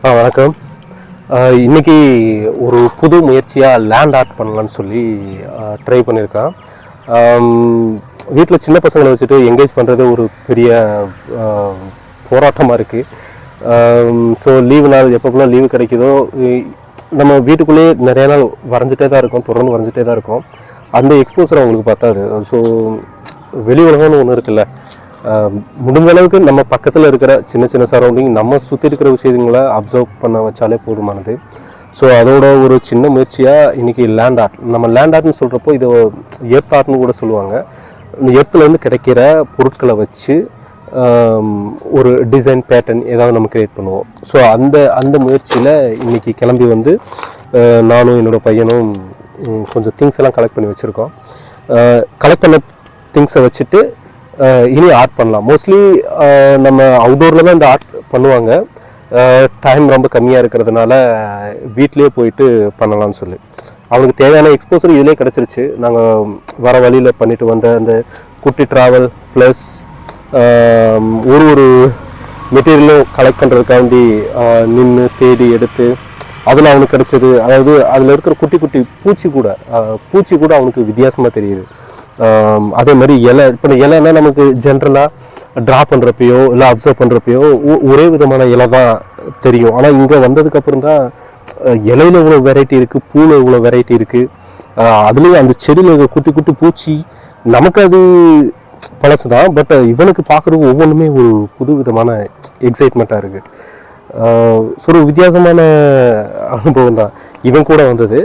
வணக்கம். இன்னைக்கு ஒரு புது முயற்சியாக லேண்ட் ஆர்ட் பண்ணலான்னு சொல்லி ட்ரை பண்ணியிருக்கேன். வீட்டில் சின்ன பசங்களை வச்சுட்டு என்கேஜ் பண்ணுறது ஒரு பெரிய போராட்டமாக இருக்குது. ஸோ லீவு நாள் எப்போலாம் லீவு கிடைக்குதோ நம்ம வீட்டுக்குள்ளேயே நிறைய நாள் வரைஞ்சிட்டே தான் இருக்கோம், தொடர்ந்து வரைஞ்சிட்டே தான் இருக்கோம். அந்த எக்ஸ்போசர் அவங்களுக்கு பார்த்தாது. ஸோ வெளி உலகம்னு ஒன்று இருக்குல்ல, முடிஞ்ச அளவுக்கு நம்ம பக்கத்தில் இருக்கிற சின்ன சின்ன சரௌண்டிங், நம்ம சுற்றி இருக்கிற விஷயங்களை அப்சர்வ் பண்ண வச்சாலே போதுமானது. ஸோ அதோட ஒரு சின்ன முயற்சியாக இன்றைக்கி லேண்ட் ஆர்ட். நம்ம லேண்ட் ஆர்ட்னு சொல்கிறப்போ இதை எர்த் ஆர்ட்னு கூட சொல்லுவாங்க. எர்த்துலேருந்து கிடைக்கிற பொருட்களை வச்சு ஒரு டிசைன் பேட்டர்ன் ஏதாவது நம்ம க்ரியேட் பண்ணுவோம். ஸோ அந்த முயற்சியில் இன்றைக்கி கிளம்பி வந்து நானும் என்னோடய பையனும் கொஞ்சம் திங்ஸ் எல்லாம் கலெக்ட் பண்ணி வச்சுருக்கோம். கலெக்ட் பண்ண திங்ஸை வச்சுட்டு இனி ஆர்ட் பண்ணலாம். மோஸ்ட்லி நம்ம அவுட்டோரில் தான் இந்த ஆர்ட் பண்ணுவாங்க. டைம் ரொம்ப கம்மியாக இருக்கிறதுனால வீட்லேயே போயிட்டு பண்ணலாம்னு சொல்லி அவனுக்கு தேவையான எக்ஸ்போசர் இதிலே கிடச்சிருச்சு. நாங்கள் வர வழியில் பண்ணிட்டு வந்த அந்த குட்டி ட்ராவல் ப்ளஸ் ஒரு மெட்டீரியலும் கலெக்ட் பண்ணுறதுக்காண்டி நின்று தேடி எடுத்து அதில் அவனுக்கு கிடச்சிது. அதாவது அதில் இருக்கிற குட்டி குட்டி பூச்சி கூட அவனுக்கு வித்தியாசமாக தெரியுது. அதே மாதிரி இலை, இப்போ இலைன்னா நமக்கு ஜென்ரலாக ட்ரா பண்ணுறப்பையோ இல்லை அப்சர்வ் பண்ணுறப்பையோ ஒரே விதமான இலை தான் தெரியும். ஆனால் இங்கே வந்ததுக்கப்புறம் தான் இலையில் இவ்வளோ வெரைட்டி இருக்குது, பூவில் இவ்வளோ வெரைட்டி இருக்குது. அதுலேயும் அந்த செடியில் இருக்க குட்டி குட்டி பூச்சி நமக்கு அது பழசு தான், பட் இவனுக்கு பார்க்குறதுக்கு ஒவ்வொன்றுமே ஒரு புது விதமான எக்ஸைட்மெண்ட்டாக இருக்குது. ஒரு வித்தியாசமான அனுபவம் தான் இவன் கூட வந்தது.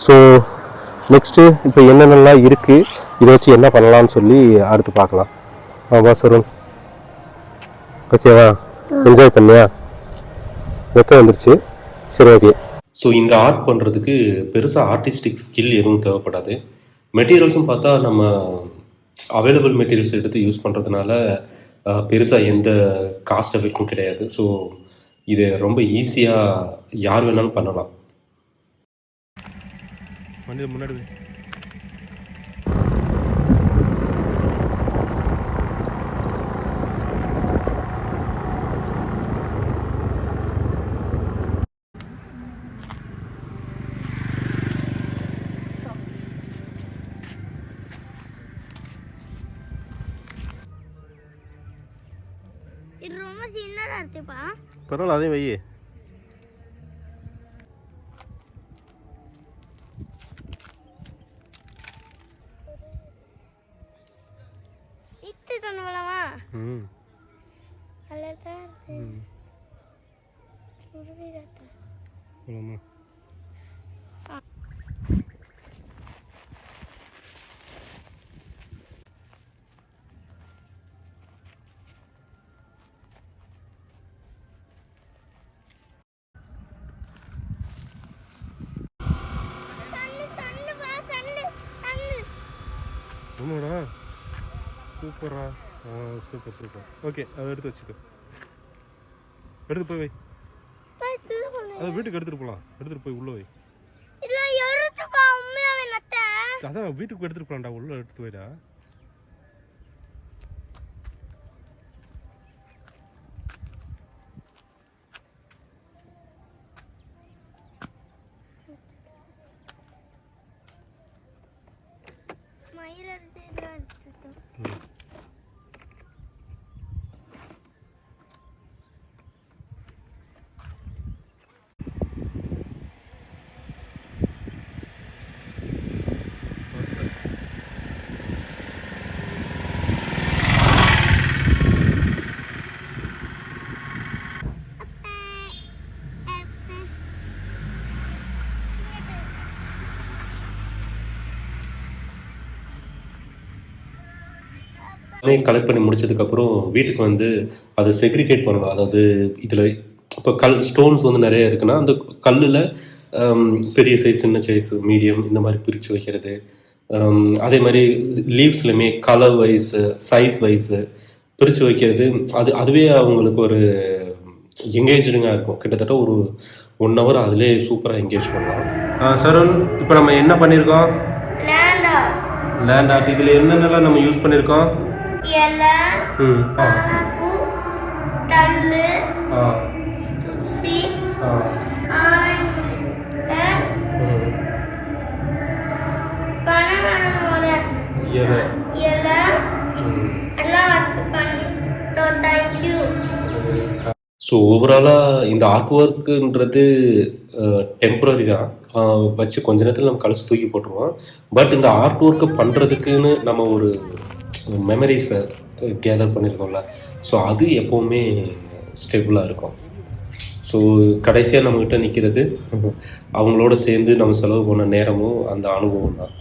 ஸோ நெக்ஸ்ட்டு இப்போ என்னென்னலாம் இருக்குது, இதை வச்சு என்ன பண்ணலாம்னு சொல்லி அடுத்து பார்க்கலாம். வா சருண், ஓகேவா? என்ஜாய் பண்ணியா? வெக்க வந்துருச்சு, சரி ஓகே. ஸோ இந்த ஆர்ட் பண்ணுறதுக்கு பெருசாக ஆர்டிஸ்டிக் ஸ்கில் எதுவும் தேவைப்படாது. மெட்டீரியல்ஸும் பார்த்தா நம்ம அவைலபிள் மெட்டீரியல்ஸ் எடுத்து யூஸ் பண்ணுறதுனால பெருசாக எந்த காஸ்ட் எஃபெக்டும் கிடையாது. ஸோ இது ரொம்ப ஈஸியாக யார் வேணாலும் பண்ணலாம். வண்டியில் முன்னாடி இது ரொம்ப சின்னதா இருக்குப்பா. பரவாயில்ல, அதே வை. இத்து கொண்டுவலாமா? அழகா போலாமா? ஆமாடா, சூப்பரா. சூப்பர். ஓகே, அதை எடுத்து வச்சுக்கோ. எடுத்து போய் வை. அதை வீட்டுக்கு எடுத்துட்டு போகலாம். எடுத்துட்டு போய் உள்ள வை. அதான் வீட்டுக்கு எடுத்துட்டு போகலாம்டா, உள்ள எடுத்து வைடா. கலெக்ட் பண்ணி முடிச்சதுக்கப்புறம் வீட்டுக்கு வந்து அதை செக்ரிகேட் பண்ணணும். அதாவது இதில் இப்போ ஸ்டோன்ஸ் வந்து நிறைய இருக்குன்னா அந்த கல்லில் பெரிய சைஸ், சின்ன சைஸ், மீடியம் இந்த மாதிரி பிரித்து வைக்கிறது. அதே மாதிரி லீவ்ஸ்லையுமே கலர் வைஸு, சைஸ் வைஸு பிரித்து வைக்கிறது. அதுவே அவங்களுக்கு ஒரு எங்கேஜிங்காக இருக்கும். கிட்டத்தட்ட ஒரு 1 hour அதிலே சூப்பராக என்கேஜ் பண்ணலாம். சருண், இப்போ நம்ம என்ன பண்ணியிருக்கோம்? Land art. இதில் என்னென்னலாம் நம்ம யூஸ் பண்ணியிருக்கோம்? இலை, பூ, தள்ளு, இலை எல்லாம் வாட்ஸ்அப் பண்ணி தேங்க்யூ. ஸோ ஓவராலாக இந்த ஆர்ட் ஒர்க்குன்றது டெம்பரரி தான். வச்சு கொஞ்ச நேரத்தில் நம்ம கழிச்சு தூக்கி போட்டுருவோம். பட் இந்த ஆர்ட் ஒர்க்கு பண்ணுறதுக்குன்னு நம்ம ஒரு மெமரிஸை கேதர் பண்ணியிருக்கோம்ல, ஸோ அது எப்போவுமே ஸ்டேபிளாக இருக்கும். ஸோ கடைசியாக நம்மக்கிட்ட நிற்கிறது அவங்களோட சேர்ந்து நம்ம செலவு பண்ண நேரமும் அந்த அனுபவம் தான்.